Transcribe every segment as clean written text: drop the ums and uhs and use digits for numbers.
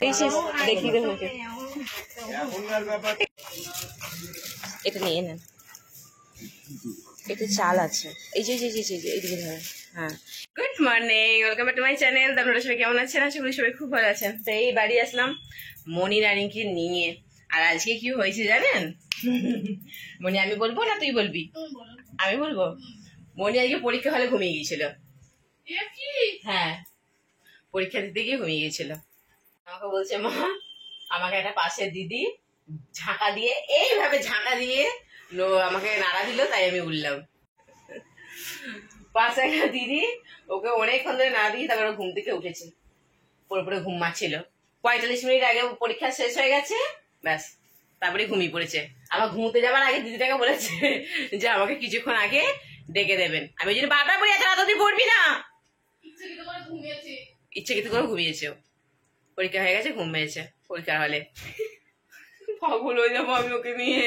দেখি এটা নিয়ে নেন, এটা চাল আছে, এই যে এইদিকে ধরেন। হ্যাঁ, good morning, welcome back to my channel. আপনারা সবাই কেমন আছেন? আশা করি সবাই খুব ভালো আছেন। তো এই বাড়ি আসলাম মনি রানীকে নিয়ে। আর আজকে কি হয়েছে জানেন? মনি, আমি বলবো না তুই বলবি? আমি বলবো। মনি আজকে পরীক্ষা হলে ঘুমিয়ে গিয়েছিল। হ্যাঁ, পরীক্ষা দিতে গিয়ে ঘুমিয়ে গিয়েছিল। আমাকে বলছে, মা আমাকে একটা পাশের দিদি ঝাঁকা দিয়ে, এইভাবে ঝাঁকা দিয়ে আমাকে নাড়া দিল, তাই আমি উঠলাম। পাশে একটা দিদি ওকে অনেকক্ষণ ধরে নাড়া দিয়ে তারপরে ঘুম থেকে উঠেছে, পুরোপুরি ঘুম মারছিল। 45 মিনিট আগে পরীক্ষা শেষ হয়ে গেছে, ব্যাস তারপরে ঘুমিয়ে পড়েছে। আমার ঘুমোতে যাবার আগে দিদিটাকে বলেছে যে আমাকে কিছুক্ষণ আগে ডেকে দেবেন। আমি যদি বারবার বলি এত রাত অবধি পড়বি না, ইচ্ছাকৃত করে ঘুমিয়েছে। পরীক্ষা হয়ে গেছে, ঘুম পেয়েছে পরীক্ষার হলে। পাগল হয়ে যাবো আমি ওকে নিয়ে।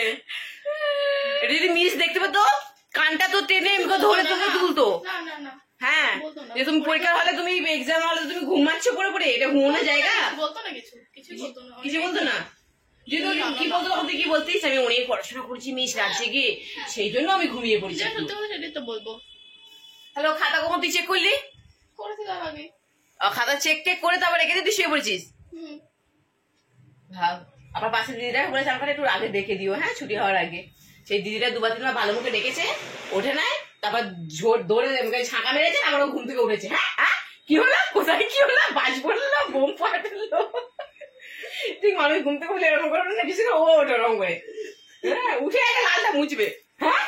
এটা যদি মিস দেখতে পেতো, কানটা তো টেনে ধরে তোকে তুলতো। হ্যাঁ, যে তুমি পরীক্ষার হলে, তুমি এক্সাম হলে তুমি ঘুমাচ্ছ পড়ে পড়ে, এটা ঘুমানোর জায়গা? কিছু বলতো না। যদি কি বলতো তখন তুই কি বলতিস? আমি অনেক পড়াশোনা করছি মিস, রাজ্যে গিয়ে সেই জন্য আমি ঘুমিয়ে পড়েছি। হ্যালো, খাতা কখন তুই চেক করলি? খাতা চেক টেক করে তারপর রেখে দিয়ে তুই শুয়ে পড়েছিস? ভাব, আবার পাশের দিদিটাকে বলেছে আমাকে একটু আগে দেখে দিও, হ্যাঁ ছুটি হওয়ার আগে। সেই দিদিটা 2-3 বার ভালো মুখে ডেকেছে, ওঠে নাই, তারপর ঝোর দৌড়ে ছাঁকা মেরেছে, আবার ঘুম থেকে উঠেছে। হ্যাঁ, কি হলো, কোথায় কি হলো, বাজ পড়লো, বোম ফাটলো। ঠিক মানুষ ঘুম থেকে উঠলে এরকম করে না, কিছু ও ওঠে ওরকম করে। হ্যাঁ, উঠে আগে লালটা মুছবে। হ্যাঁ,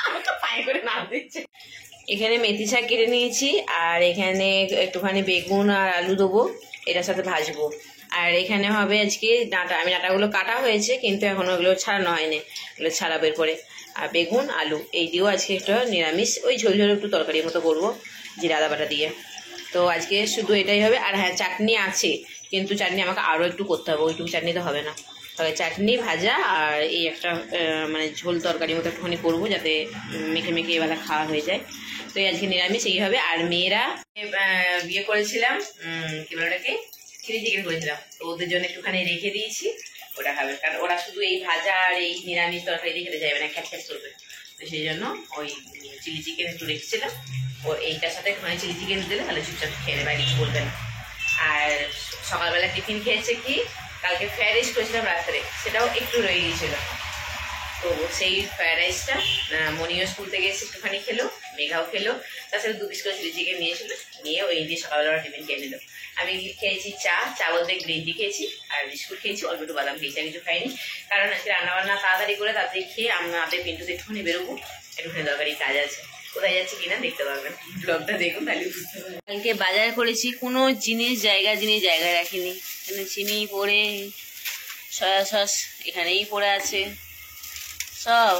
আমাকে পায়ে করে নাড় দিচ্ছে। এখানে মেথি শাক কেটে নিয়েছি, আর এখানে একটুখানি বেগুন আর আলু দেবো, এটার সাথে ভাজবো। আর এখানে হবে আজকে ডাঁটা। আমি ডাঁটাগুলো কাটা হয়েছে, কিন্তু এখনো ওগুলো ছাড়ানো হয়নি, ওগুলো ছাড়াবো এরপরে। আর বেগুন আলু এই দিয়েও আজকে একটা নিরামিষ, ওই ঝোল ঝোল একটু তরকারির মতো করবো, জিরা আদা বাটা দিয়ে। তো আজকে শুধু এটাই হবে। আর হ্যাঁ, চাটনি আছে, কিন্তু চাটনি আমাকে আরও একটু করতে হবে, ওইটুকু চাটনি তো হবে না। তবে চাটনি, ভাজা আর এই একটা মানে ঝোল তরকারি মতো একটুখানি করবো, যাতে মেখে মেখে এবেলা খাওয়া হয়ে যায়। তো এই আজকে নিরামিষ এই হবে। আর মেয়েরা বিয়ে করেছিলাম, কি বলে ওটাকে, চিলি চিকেন করেছিলাম, তো ওদের জন্য একটুখানি রেখে দিয়েছি, ওটা খাবে। কারণ ওরা শুধু এই ভাজা আর এই নিরামিষ তরকারি দিয়ে খেতে যাবে না, খ্যাচ করবে। তো সেই জন্য ওই চিলি চিকেন একটু রেখেছিলাম, ও এইটার সাথে একটুখানি চিলি চিকেন দিলে তাহলে চুপচাপ খেয়ে নেবে, আর কিছু বলবে না। আর সকালবেলা টিফিন খেয়েছে কি, কালকে ফ্রাইড রাইস করেছিলাম রাত্রে, সেটাও একটু রয়ে গিয়েছিল। তো সেই ফ্রাইড রাইসটা মনিও স্কুল থেকে এসে একটুখানি খেলো, মেঘাও খেলো, তার সাথে 2 পিস করে চিলি চিকেন নিয়েছিল, নিয়ে ওই দিয়ে সকালবেলা টিফিন খেয়ে নিল। আমি খেয়েছি চা বলতে গ্রিন টি খেয়েছি, আর বিস্কুট খেয়েছি, অল্প একটু বাদাম খেয়েছি, আর কিছু খাইনি। কারণ আজকে রান্নাবান্না তাড়াতাড়ি করে তাড়াতাড়ি খেয়ে আমাদের পিন্টুতে একটুখানি বেরোবো, একটুখানি দরকারি কাজ আছে। কোথায় যাচ্ছি কিনা দেখতে পারবেন, ব্লগটা দেখুন তাহলে বুঝতে পারবেন। কালকে বাজার করেছি, কোনো জিনিস জায়গায় রাখিনি। এখানে চিনি পড়ে, সয়া সস এখানেই পড়ে আছে, সব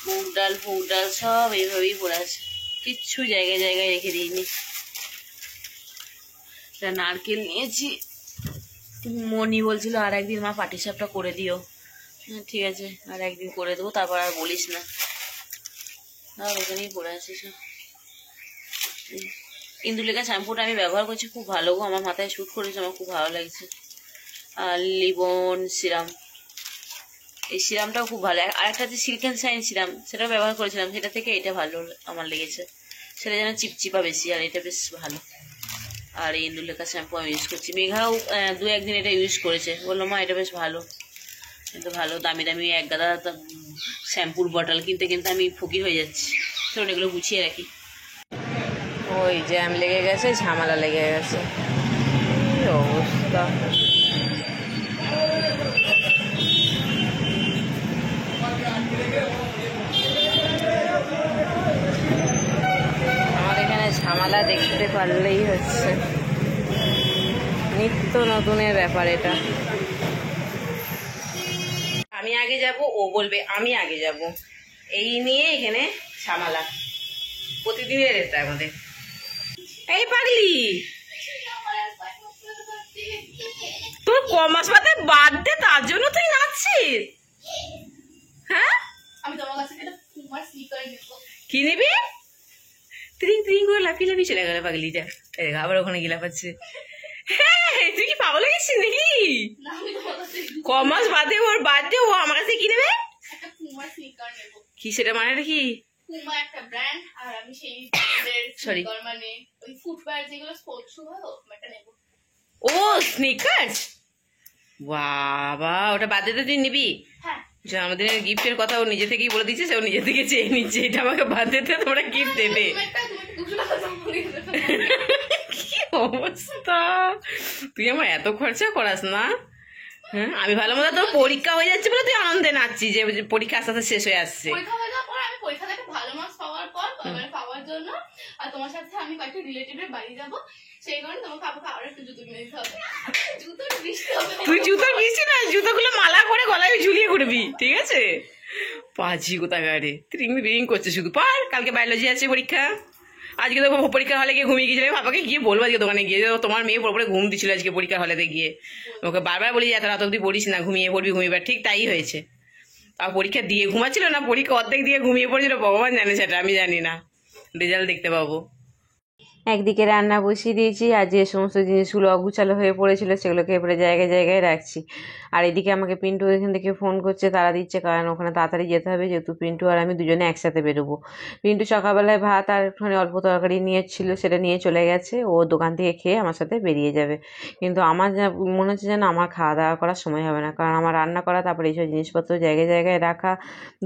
মুগ ডাল সব এইভাবেই পড়ে আছে, কিচ্ছু জায়গায় রেখে দিইনি। নারকেল নিয়েছি, মনি বলছিল আর একদিন মা পাটিসাপটা করে দিও। ঠিক আছে, আর একদিন করে দেবো, তারপর আর বলিস না। আর ওখানেই পড়ে আছে সব। ইন্দুলেখা শ্যাম্পুটা আমি ব্যবহার করছি, খুব ভালো গো, আমার মাথায় শ্যুট করেছে, আমার খুব ভালো লাগছে। আর লিবন সিরাম, এই সিরামটাও খুব ভালো। আর একটা যে সিল্ক অ্যান্ড শাইন সিরাম, সেটাও ব্যবহার করেছিলাম, সেটা থেকে এটা ভালো আমার লেগেছে। সেটা যেন চিপচিপা বেশি, আর এটা বেশ ভালো। আর এই ইন্দুলেখা শ্যাম্পু আমি ইউজ করছি। মেঘাও 2-1 দিন এটা ইউজ করেছে, বললো মা এটা বেশ ভালো। কিন্তু ভালো, দামি এক গাদা শ্যাম্পুর বটল কিনতে আমি ফকির হয়ে যাচ্ছি, চলুন এগুলো গুছিয়ে রাখি। ওই জ্যাম লেগে গেছে, ঝামেলা লেগে গেছে, অবস্থা। আমার এখানে ঝামেলা দেখতে পারলেই হচ্ছে, নিত্য নতুনের ব্যাপার এটা। আমি আগে যাব, ও বলবে আমি আগে যাব, এই নিয়ে এখানে ঝামেলা প্রতিদিনের এটা আমাদের। এই পাগলি, তোর কমাস পাতে বার্থডে, তার জন্য তুই নাচছিস? হ্যাঁ, কি নিবি? ত্রিং ত্রিং করে লাফিয়ে চলে গেল পাগলিটা, আবার ওখানে গিয়ে লাফাচ্ছে। হ্যাঁ, তুই কি পাগল হয়ে গেছিস নাকি? কমাস বাদে ওর বার্থডে, ও আমার কাছে কি নেবে? কি সেটা মানে কি? একটা ব্র্যান্ড, আর আমি সেই মানে ওই ফুটওয়্যার যেগুলো স্পোর্টস শু হয় ওটা নেব। ও স্নিকার্স, বাবা ওটা বার্থডেতে তুই নিবি? হ্যাঁ, জন্মদিনের গিফটের কথা ও নিজে থেকেই বলে দিচ্ছে, ও নিজে থেকে চেয়ে নিচ্ছে এটা আমাকে বার্থডেতে তোমরা গিফট দেবে। কি অবস্থা, তুই আমার এত খরচা করাস না? হ্যাঁ, আমি ভালো মতো তোর পরীক্ষা হয়ে যাচ্ছে বলে তুই আনন্দে নাচছি যে পরীক্ষা আস্তে আস্তে শেষ হয়ে আসছে। পরীক্ষা হয়ে যাওয়ার পর আমি পরীক্ষা থেকে ভালো মার্কস পাওয়ার পর পাওয়ার জন্য আর তোমার সাথে আমি কয়েকটা রিলেটিভের বাড়ি যাবো, সেই কারণে তোমাকে আমাকে আরো একটু জুতো কিনে দিতে হবে। জুতোর বৃষ্টি হবে। তুই জুতোর বৃষ্টি না, জুতোগুলো মালা করে গলায় ঝুলিয়ে ঘুরবি, ঠিক আছে? পাজি কোথাকারে রিং রিং করছে শুধু। পার, কালকে বায়োলজি আছে পরীক্ষা, আজকে তো পরীক্ষা হলে গিয়ে ঘুমিয়ে গিয়েছিল। বাবাকে গিয়ে বলবো আজকে দোকানে গিয়ে, তোমার মেয়ে পড়ে ঘুম দিচ্ছিল আজকে পরীক্ষা হলেতে গিয়ে। ওকে বারবার বলি এত রাত অব্দি পড়িস না, ঘুমিয়ে পড়বি ঘুমিয়ে। ঠিক তাই হয়েছে, আর পরীক্ষা দিয়ে ঘুমাচ্ছিল না, পরীক্ষা অর্ধেক দিয়ে ঘুমিয়ে পড়েছিল। ভগবান জানে, সেটা আমি জানি না, রেজাল্ট দেখতে পাবো। একদিকে রান্না বসিয়ে দিয়েছি, আর যে সমস্ত জিনিসগুলো অগুছালো হয়ে পড়েছিল সেগুলোকে এবারে জায়গায় জায়গায় রাখছি। আর এদিকে আমাকে পিন্টু এখান থেকে ফোন করছে, তারা দিচ্ছে, কারণ ওখানে তাড়াতাড়ি যেতে হবে, যেহেতু পিন্টু আর আমি দুজনে একসাথে বেরোবো। পিন্টু সকালবেলায় ভাত আর একটুখানি অল্প তরকারি নিয়েছিল, সেটা নিয়ে চলে গেছে, ও দোকান থেকে খেয়ে আমার সাথে বেরিয়ে যাবে। কিন্তু আমার যা মনে হচ্ছে যেন আমার খাওয়া দাওয়া করার সময় হবে না, কারণ আমার রান্না করা, তারপরে এইসব জিনিসপত্র জায়গায় জায়গায় রাখা,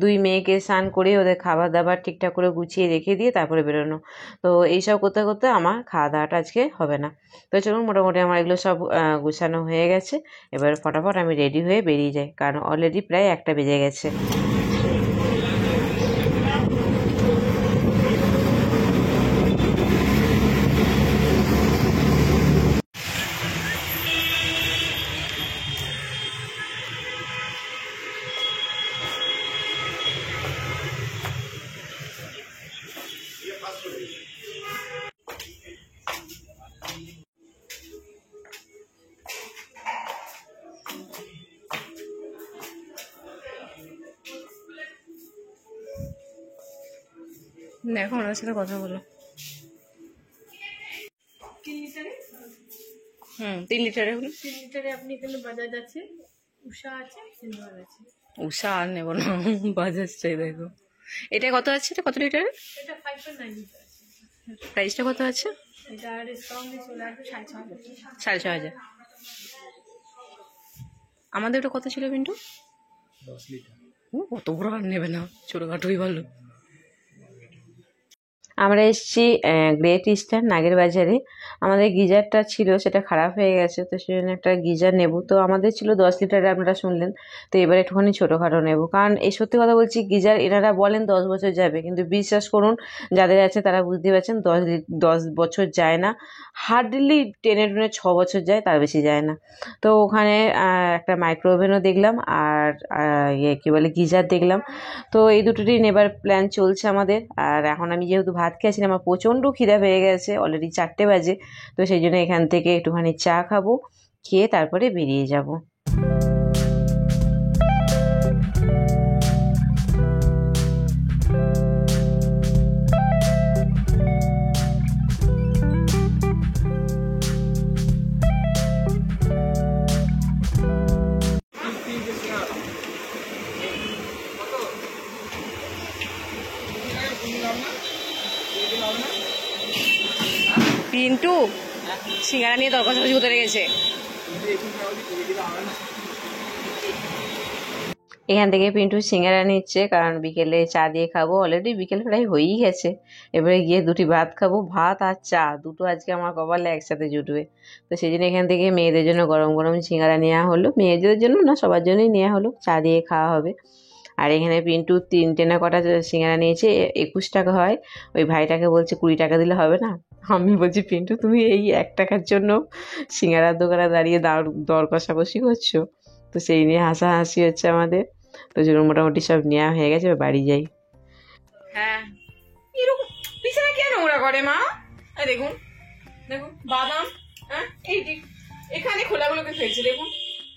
দুই মেয়েকে স্নান করে ওদের খাবার দাবার ঠিকঠাক করে গুছিয়ে রেখে দিয়ে তারপরে বেরোনো। তো এইসব করতে করতে আমার খাওয়া দাওয়াটা আজকে হবে না। তো চলুন, মোটামুটি আমার এগুলো সব গুছানো হয়ে গেছে, এবার ফটাফট আমি রেডি হয়ে বেরিয়ে যাই, কারণ অলরেডি প্রায় 1টা বেজে গেছে। দেখো ওনার সাথে কথা বলো। 3 লিটারে হলো। 3 লিটারে আপনি এখানে বাজাজ আছে, উষা আছে, সিলভার আছে। উষা আর নেবো না, বাজাজ চাই। দেখো এটা কত আছে, এটা কত লিটারে? এটা 5.9 লিটার আছে। প্রাইসটা কত আছে? এটা ডিসকাউন্টে চলে আসবে 6,500। 6,500। আমাদের ওটা কত ছিল পিন্টু? 10 লিটার। ও কত বড় আর নেবে না, ছোটোখাটোই ভালো। আমরা এসেছি গ্রেট ইস্টার্ন নাগের বাজারে। আমাদের গিজারটা ছিল, সেটা খারাপ হয়ে গেছে, তো সেই জন্য একটা গিজার নেব। তো আমাদের ছিল 10 লিটারে, আপনারা শুনলেন। তো এবার একটুখানি ছোটোখাটো নেব, কারণ এই সত্যি কথা বলছি, গিজার এনারা বলেন 10 বছর যাবে, কিন্তু বিশ্বাস করুন যাদের আছে তারা বুঝতে পারছেন 10 বছর যায় না, হার্ডলি টেনে 6 বছর যায়, তার বেশি যায় না। তো ওখানে একটা মাইক্রো ওভেনও দেখলাম, আর কী বলে গিজার দেখলাম। তো এই দুটোরই নেবার প্ল্যান চলছে আমাদের। আর এখন আমি যেহেতু ভাত খেয়েছি, আমার প্রচণ্ড খিদা পেয়ে গেছে, অলরেডি 4টে বাজে। তো সেই জন্য এখান থেকে একটুখানি চা খাবো, খেয়ে তারপরে বেরিয়ে যাব। পিন্টু সিঙ্গারা নিয়ে দরকার করতে লেগেছে। এখান থেকে পিন্টু সিঙ্গারা নিচ্ছে, কারণ বিকেলে চা দিয়ে খাবো। অলরেডি বিকেল প্রায় হয়েই গেছে, এবারে গিয়ে দুটি ভাত খাবো। ভাত আর চা দুটো আজকে আমার কপালে একসাথে জুটবে। তো সেই জন্য এখান থেকে মেয়েদের জন্য গরম গরম সিঙ্গারা নেওয়া হলো, মেয়েদের জন্য না সবার জন্যই নেওয়া হলো, চা দিয়ে খাওয়া হবে। আর এখানে পিন্টু 3টে না কটা সিঙ্গারা নিয়েছে, 21 টাকা হয়। ওই ভাইটাকে বলছে 20 টাকা দিলে হবে না। আমি বলছি পিন্টু তুমি এই 1 টাকার জন্য সিঙ্গারার দোকানে দাঁড়িয়ে দর কষাকষি করছো? তো সেই নিয়ে হাসাহাসি হচ্ছে আমাদের। তো যেগুলো মোটামুটি সব নেওয়া হয়ে গেছে, বাড়ি যাই। হ্যাঁ, এরকম বিছানা কেন নোংরা করে মা? দেখুন দেখুন বাদাম, হ্যাঁ এই এখানে খোলাগুলোকে ফেলছে দেখুন,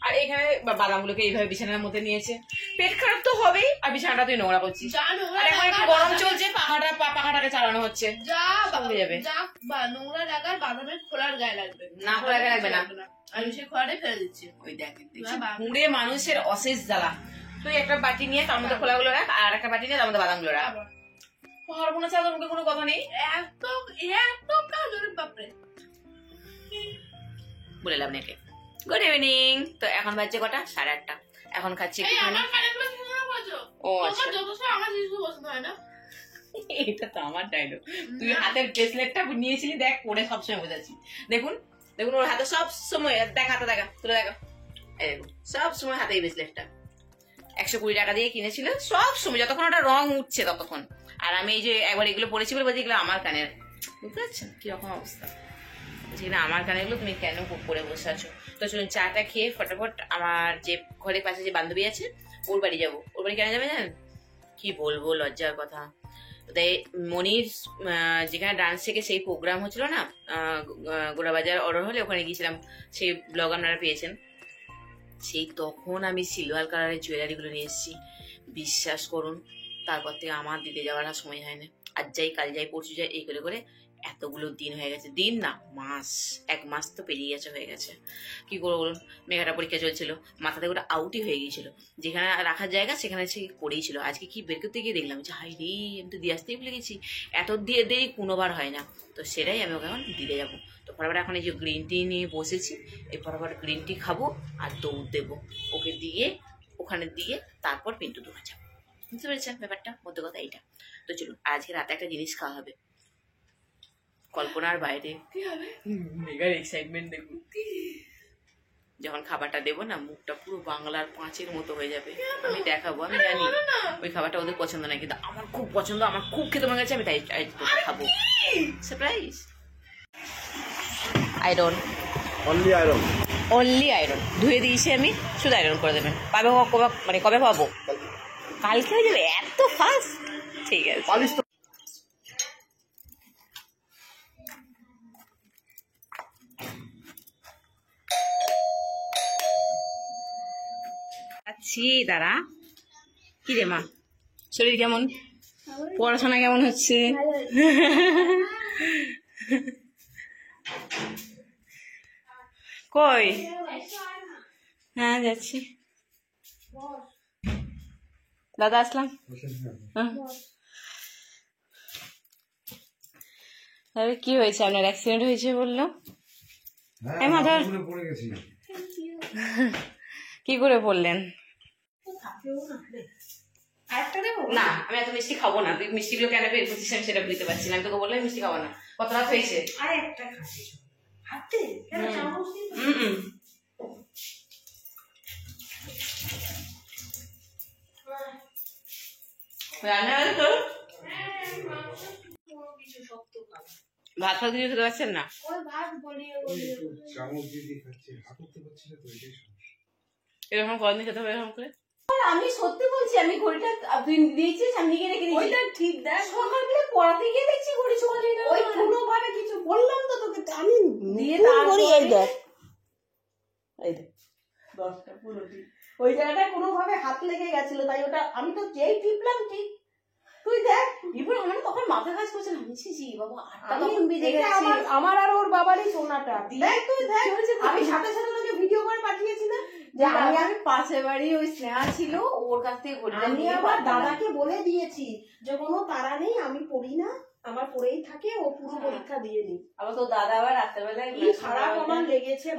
আর এখানে বাদামগুলোকে এইভাবে বিছানার মধ্যে নিয়েছে। পেট খারাপ তো হবেই, আর বিছানাটা তুই নোংরা করছিস। যা নোংরা আর এখন একটু লাগার গরম বাদামের- চলছে, পাখাটাকে চালানো হচ্ছে, যা সঙ্গে যাবে। যা নোংরা লাগার বাদামের খোলার গায়ে লাগবে না, খোলার গায়ে লাগবে না। আমি সেই খোলাটাই ফেলে দিচ্ছি। ওই দেখ, ঘুরে মানুষের অশেষ জ্বালা। তুই একটা বাটি নিয়ে তার মধ্যে খোলাগুলো রাখ, আর একটা বাটি নিয়ে তার মধ্যে বাদামগুলো রাখ। আবার পারবো না, চাল মুখে কোনো কথা নেই। এত এত কাজের বাপরে। বলে লাভ নেই। Good evening. তো এখন বাজছে কটা? 8:30। এখন খাচ্ছি এই একটুখানি। আমার কানেরগুলো কি না বাজো? ও তোমার আচ্ছা, যত সময় আমার জিনিসগুলো পছন্দ হয় না। এটা তো আমার ডায়লগ। তুই হাতের ব্রেসলেটটা নিয়েছিলি, দেখ পরে সবসময় বোঝাচ্ছি। দেখুন দেখুন, ওর হাতে সব সময়, দেখ হাতে, দেখা তুলে দেখা, এই দেখুন সব সময় হাতে এই ব্রেসলেটটা 120 টাকা দিয়ে কিনেছিল, সব সময় যতক্ষণ ওটা রং উঠছে ততক্ষণ। আর আমি এই যে একবার এগুলো পরেছি বলে বলছি এগুলো আমার কানের, বুঝতে পারছেন কিরকম অবস্থা? যেটা আমার কানেরগুলো তুমি কেন পরে বসে আছো? তো চলুন চাটা খেয়ে ফটাফট আমার যে ঘরের পাশে যে বান্ধবী আছে ওর বাড়ি যাবো। ওর বাড়ি কেন যাবে জানেন? কি বলবো, লজ্জার কথা। তাই মনির যেখানে ডান্স থেকে সেই প্রোগ্রাম হচ্ছিল না, গোড়াবাজার অর্ডার হলে ওখানে গিয়েছিলাম, সেই ব্লগ আপনারা পেয়েছেন। সেই তখন আমি সিলভার কালারের জুয়েলারিগুলো নিয়ে এসেছি, বিশ্বাস করুন তারপর থেকে আমার দিতে যাওয়ার আর সময় হয় না। আজ যাই কাল যাই পরশু যাই এই করে করে এতগুলো দিন হয়ে গেছে, দিন না মাস, 1 মাস তো পেরিয়ে গেছে, হয়ে গেছে। কি করবো বলুন, মেঘাটা পরীক্ষা চলছিল, মাথাতে ওটা আউটই হয়ে গিয়েছিল, যেখানে রাখার জায়গা সেখানে সে করেই ছিল। আজকে কি বের করতে গিয়ে দেখলাম যে হাই রে, আমি তো দিয়ে আসতেই ভুলে গেছি, এত দিয়ে দেরি কোনোবার হয় না। তো সেটাই আমি ওকে এখন দিতে যাবো। তো ফটাফট এখন এই যে গ্রিন টি নিয়ে বসেছি, এই ফটাফট গ্রিন টি খাবো আর দৌড় দেবো, ওকে দিয়ে ওখানে দিয়ে তারপর পিন্টু দোয়া যাবো। বুঝতে পেরেছেন ব্যাপারটা? মধ্যে কথা এইটা। তো চলুন, আজকে রাতে একটা জিনিস খাওয়া হবে কল্পনার বাইরে। কি হবে? মেগার এক্সাইটমেন্ট দেখুন, যখন খাবারটা দেবো না মুখটা পুরো বাংলার 5-এর মতো হয়ে যাবে। আমি দেখাবো, আমি জানি ওই খাবারটা ওদের পছন্দ না, কিন্তু আমার খুব পছন্দ, আমার খুব খেতে মনে গেছে, আমি তাই খাবো। সারপ্রাইজ। আয়রন, অনলি আয়রন ধুয়ে দিয়েছি আমি, শুধু আয়রন করে দেবেন। পাবে কবে, মানে কবে পাবো? কালকে হয়ে যাবে? এত ফাস্ট? ঠিক আছে। আছি, দাঁড়া। কি রে মা, শরীর কেমন? পড়াশোনা কেমন হচ্ছে? কই? হ্যাঁ যাচ্ছি। দাদা আসলাম। তাহলে কি হয়েছে? আপনার অ্যাক্সিডেন্ট হয়েছে বললো। কি করে পড়লেন? না, আমি এত মিষ্টি খাবো না। তুই মিষ্টিগুলো কেন বের করছিস আমি সেটা বুঝতে পারছি না। আমি তোকে বললাম মিষ্টি খাবো না। কত রাত হয়েছে? রান্না হয়েছে তো? ভাত ফাত কিছু খেতে পারছেন না? এরকম কদিন খেতে হবে এরকম করে? আমি সত্যি বলছি, আমি ঘড়িটা তুই দিয়েছিস, আমি নিয়ে রেখে দিয়েছি। ওইটা ঠিক দেখ, সকালবেলা পড়াতে গিয়ে দেখছি ঘড়ি চলে না। ওই কোনোভাবে কিছু বললাম তো তোকে, আমি দিয়ে ভুল তারপরে- করি। এই দেখ 10টা পুরো ঠিক। ওই জায়গাটা কোনোভাবে হাত লেগে গেছিল, তাই ওটা আমি তো যেই টিপলাম ঠিক। তুই দেখ, এবার আমার তখন মাথা কাজ করছে না, আমি ছি বাবা 8টা আমি তখন বেজে এটা গেছে। আমার আর ওর বাবারই সোনাটা। দেখ তুই দেখ, কি হয়েছে? আমি সাথে সাথে তোকে ভিডিও করে পাঠিয়েছি না যে আমি পাশের বাড়ি ওই স্নেহা ছিল, ওর কাছ থেকে ঘড়িটা আমি নিয়ে আবার পাঠালাম। দাদাকে বলে দিয়েছি যে কোনো তাড়া নেই, আমি পড়ি না, আমার পড়েই থাকে, ও পুরো পরীক্ষা দিয়ে নি। আবার তো দাদা আবার রাত্রেবেলায় কি খারাপ আমার লেগেছে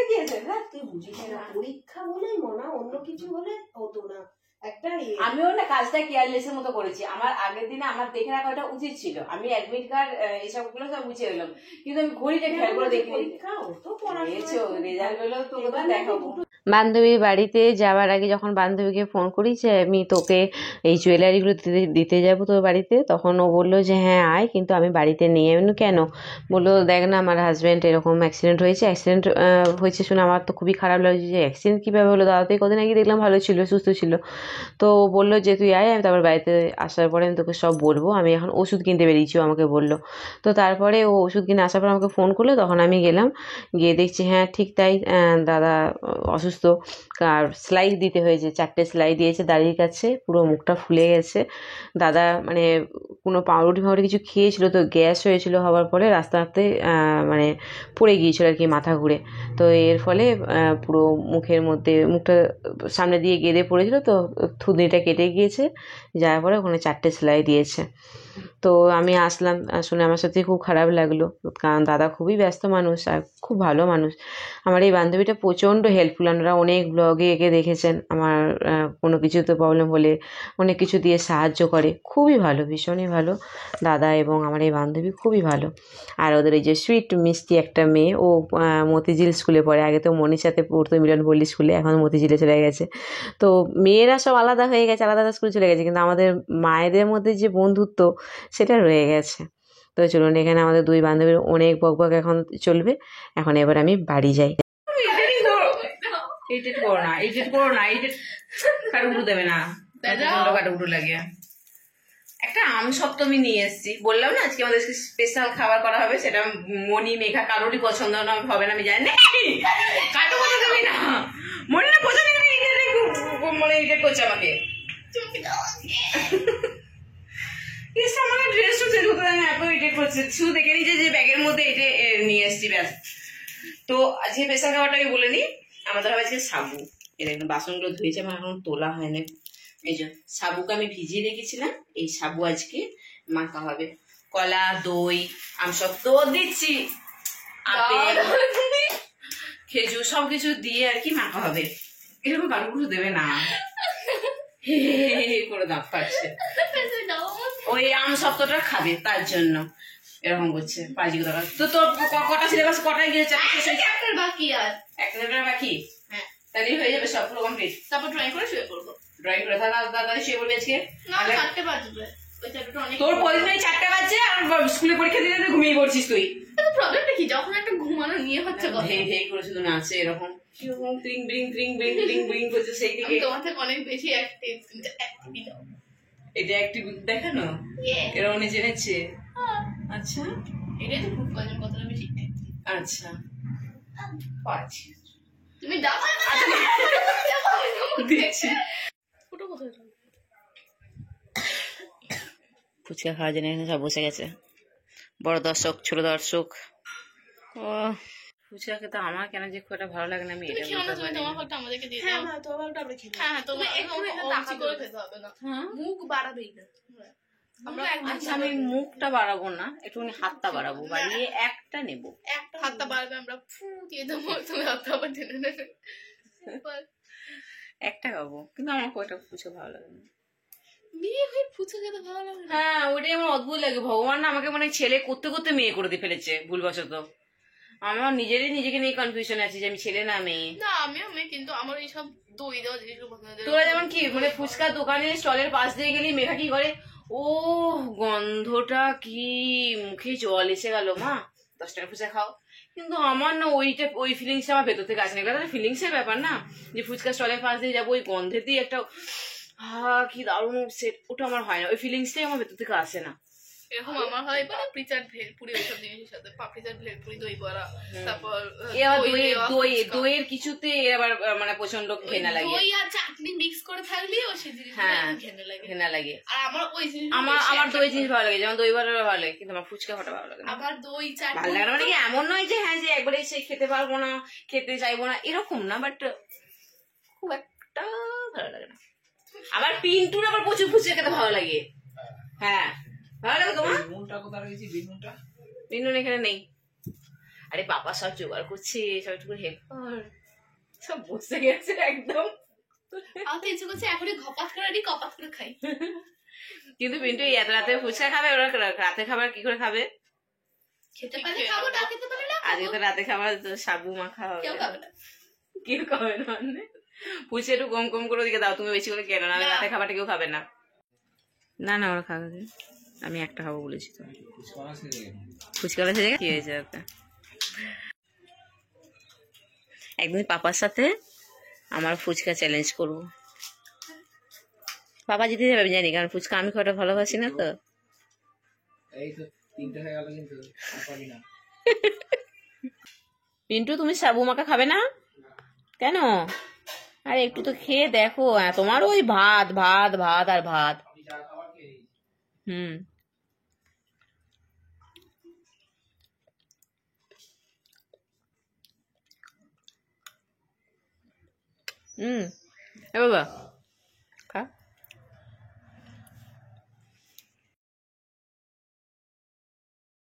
কি হয়েছে? তুই বুঝিস না, পরীক্ষা বলেই মনা, অন্য কিছু হলে হতো না। একটা আমিও না কাজটা কেয়ারলেসের মতো করেছি। আমার আগের দিনে আমার দেখে রাখা ওটা উচিত ছিল, আমি অ্যাডমিট কার্ড এইসব গুলো সব বুঝে এলাম, কিন্তু আমি ঘড়িটা খেয়াল করে দেখিনি। পরীক্ষা হতো, রেজাল্ট হলো তো দেখাবো। বান্ধবীর বাড়িতে যাওয়ার আগে যখন বান্ধবীকে ফোন করি যে আমি তোকে এই জুয়েলারিগুলো দিতে যাবো তোর বাড়িতে, তখন ও বললো যে হ্যাঁ আয়, কিন্তু আমি বাড়িতে নেই। আমি কেন? বললো দেখ না আমার হাজব্যান্ড এরকম অ্যাক্সিডেন্ট হয়েছে শুনে আমার তো খুবই খারাপ লাগছে। যে অ্যাক্সিডেন্ট কীভাবে হলো? দাদা তো কদিন আগে দেখলাম ভালো ছিল, সুস্থ ছিল। তো ও বললো যে তুই আয়, আমি তারপর বাড়িতে আসার পরে আমি তোকে সব বলবো। আমি এখন ওষুধ কিনতে বেরিয়েছি, ও আমাকে বললো। তো তারপরে ও ওষুধ কিনে আসার পর আমাকে ফোন করলো, তখন আমি গেলাম, গিয়ে দেখছি হ্যাঁ ঠিক তাই, দাদা অসুস্থ। আর সেলাই দিতে হয়েছে, 4টে সেলাই দিয়েছে দাড়ির কাছে, পুরো মুখটা ফুলে গেছে। দাদা মানে কোনো পাউরুটি ফাউরুটি কিছু খেয়েছিল, তো গ্যাস হয়েছিল, হওয়ার পরে রাস্তাতে মানে পড়ে গিয়েছিল আর কি, মাথা ঘুরে। তো এর ফলে পুরো মুখের মধ্যে, মুখটা সামনে দিয়ে গেঁদে পড়েছিল, তো থুতনিটা কেটে গিয়েছে, যাওয়ার পরে ওখানে 4টে সেলাই দিয়েছে। তো আমি আসলাম, শুনে আমার সাথে খুব খারাপ লাগলো, কারণ দাদা খুবই ব্যস্ত মানুষ আর খুব ভালো মানুষ। আমার এই বান্ধবীটা প্রচণ্ড হেল্পফুল, আপনারা অনেক ব্লগে এঁকে দেখেছেন, আমার কোনো কিছুতে প্রবলেম হলে অনেক কিছু দিয়ে সাহায্য করে, খুবই ভালো, ভীষণই ভালো দাদা এবং আমার এই বান্ধবী, খুবই ভালো। আর ওদের এই যে সুইট মিষ্টি একটা মেয়ে, ও মতিঝিল স্কুলে পড়ে, আগে তো মনীষাতে পড়তো মিলন পল্লী স্কুলে, এখন মতিঝিলে চলে গেছে। তো মেয়েরা সব আলাদা হয়ে গেছে, আলাদা আলাদা স্কুলে চলে গেছে, কিন্তু আমাদের মায়েদের মধ্যে যে বন্ধুত্ব সেটা রয়ে গেছে। তো চলুন, এখানে আমাদের দুই বান্ধবীর অনেক বকবক এখন চলবে, এখন এবার আমি বাড়ি যাই। এডিট করো না, এডিট করো না, এডিট কাটুকুটু দেবে না, কাটুকুটু লাগে। একটা আম সপ্তমী নিয়ে এসেছি, বললাম না আজকে আমাদের স্পেশাল খাবার করা হবে, সেটা মনি মেঘা কারোরই পছন্দ না হবে না, আমি জানি। কাটুকুটু দেবে না, মনে না পছন্দ মানে এডিট করছে আমাকে। আমার ড্রেসটা চেঞ্জ হতে দেয় না, এত এডিট করছে, শুধু দেখে নিচ্ছে যে ব্যাগের মধ্যে এটা নিয়ে এসেছি, ব্যাস। তো আজকে স্পেশাল খাবারটা আমি বলে নিই, আমাদের হবে আজকে সাবু। এটা একদম বাসনগুলো ধুয়েছে, আমার এখন তোলা হয়নি। এই যে সাবুকে আমি ভিজিয়ে রেখেছিলাম, এই সাবু আজকে মাখা হবে। কলা, দই, আমসত্ব দিচ্ছি, আপেল, খেজুর সবকিছু দিয়ে আর কি মাখা হবে। এরকম কারুকুরু দেবে না, হে করে দাঁত পাচ্ছে। ওই আমসত্বটা খাবে, তার জন্য এরকম করছে পাজি কথা। তো তোর কটা সিলেবাস কটায় গিয়েছে? বাকি আর একটা বাকি, হ্যাঁ তাহলে হয়ে যাবে সব পুরো কমপ্লিট। তারপর ড্রয়িং করে শুয়ে পড়বো। ড্রয়িং করে দাদা শুয়ে পড়বে আজকে? না 4টে বাজবে, ওই চ্যাপ্টারটা অনেক। তোর প্রতিদিন 4টে বাজছে আর স্কুলে পরীক্ষা দিতে ঘুমিয়ে পড়ছিস তুই। প্রবলেমটা কি, যখন একটা ঘুমানো নিয়ে হচ্ছে কথা, হে হে করে শুধু নাচছে এরকম, কিরকম ট্রিং ব্রিং ট্রিং ব্রিং ট্রিং ব্রিং করছে, সেই দিকে তোমার থেকে অনেক বেশি অ্যাক্টিভ। এটা অ্যাক্টিভ দেখানো, এরকম উনি জেনেছে। আচ্ছা, এটাই তো খুব কজন কতটা বেশি। আচ্ছা পাচ্ছি, তুমি দাও দিচ্ছি। ফটো কোথায়? ফুচকা খাওয়ার জন্য এখানে সব বসে গেছে, বড় দর্শক, ছোট দর্শক। ও ফুচকা খেতে আমার কেন যে খুব একটা ভালো লাগে না, আমি এটা খেও না, তুমি তোমার ফটো আমাদেরকে দিয়ে দাও। হ্যাঁ তোমার ভালোটা আমরা খেয়ে হ্যাঁ তোমার একটু তাকা করে খেতে হবে না, মুখ বাড়াবেই না। আচ্ছা আমি মুখটা বাড়াবো না, একটুখানি হাতটা বাড়াবো, বাড়িয়ে একটা নেবো। একটা হাতটা বাড়াবে, আমরা ফু দিয়ে দেবো, তুমি হাতটা আবার টেনে নেবে। একটা খাবো, কিন্তু আমার খুব একটা ফুচকা ভালো লাগে না। বিয়ে হয়ে ফুচকা খেতে ভালো লাগে না? হ্যাঁ ওটাই আমার অদ্ভুত লাগে, ভগবান না আমাকে মানে ছেলে করতে করতে মেয়ে করে দিয়ে ফেলেছে ভুলবশত। আমার নিজেকে নিয়ে কনফিউশন আছে যে আমি ছেলে না মেয়ে। না আমিও মেয়ে, কিন্তু আমার এইসব দই দেওয়া জিনিসগুলো পছন্দ। তোরা যেমন কি মানে ফুচকা দোকানে স্টলের পাশ দিয়ে গেলি, মেঘা কি করে, ও গন্ধটা কি, মুখে জল এসে গেল, মা 10 টাকা ফুচকা খাও। কিন্তু আমার না ওইটা, ওই ফিলিংসটা আমার ভেতর থেকে আসে না। এগুলো ফিলিংসের ব্যাপার না, যে ফুচকা স্টলের পাশ দিয়ে যাবো, ওই গন্ধের দিয়ে একটা কি দারুণ সেট, ওটা আমার হয় না, ওই ফিলিংসটাই আমার ভেতর থেকে আসে না। এরকম আমার হয় পাপড়ি চাট, ভেলপুরি, ওইসব জিনিসের সাথে পাপড়ি চাট, ভেলপুরি, দই বড়া, তারপর দইয়ের কিছুতে আবার মানে প্রচন্ড ঘেনা লাগে, দই আর চাটনি মিক্স করে থাকলে ও সেই জিনিসটা ঘেনা লাগে। আর আমার ওই জিনিস, আমার দই জিনিস ভালো লাগে, যেমন দই বড়া ভালো লাগে, কিন্তু আমার ফুচকা খাওয়াটা ভালো লাগে না। আবার দই চাট ভালো লাগে মানে কি এমন নয় যে হ্যাঁ যে একবারে সে খেতে পারবো না, খেতে চাইবো না, এরকম না, বাট খুব একটা ভালো লাগে না। আবার পিন্টুর আবার প্রচুর ফুচকা খেতে ভালো লাগে। হ্যাঁ ভালো লাগে তোমার? বিনুন এখানে নেই, আরে বাবা সব জোগাড় করছে, সব একটু হেল্প কর, সব বসে গেছে একদম। আমাকে ইচ্ছে করছে এখনই ঘপাত করে আনি, কপাত করে খাই। কিন্তু পিন্টু এত রাতে ফুচকা খাবে, ওরা রাতে খাবার কি করে খাবে? খেতে পারলে খাবো, না খেতে পারলে না। আজকে তো রাতে খাবার সাবু মাখা হবে, কেউ খাবে না। কেউ খাবে না মানে ফুচকা একটু কম কম করে দিকে দাও, তুমি বেশি করে কেন না, রাতে খাবারটা কেউ খাবে না। না না ওরা খাবে, আমি একটা খাবো বলেছি তো। ফুচকা কি হয়েছে? একদিন পাপার সাথে আমার ফুচকা চ্যালেঞ্জ করবো, বাবা জিতে যাবে আমি জানি, কারণ ফুচকা আমি খাওয়াটা ভালোবাসি না তো। এই তো 3টে হয়ে গেল কিন্তু আর পারি না। পিন্টু তুমি সাবু মাখা খাবে না কেন? আরে একটু তো খেয়ে দেখো, তোমার ওই ভাত ভাত ভাত আর ভাত। আমি যা খাবার খেয়ে নিয়েছি। হুম হুম, এ বাবা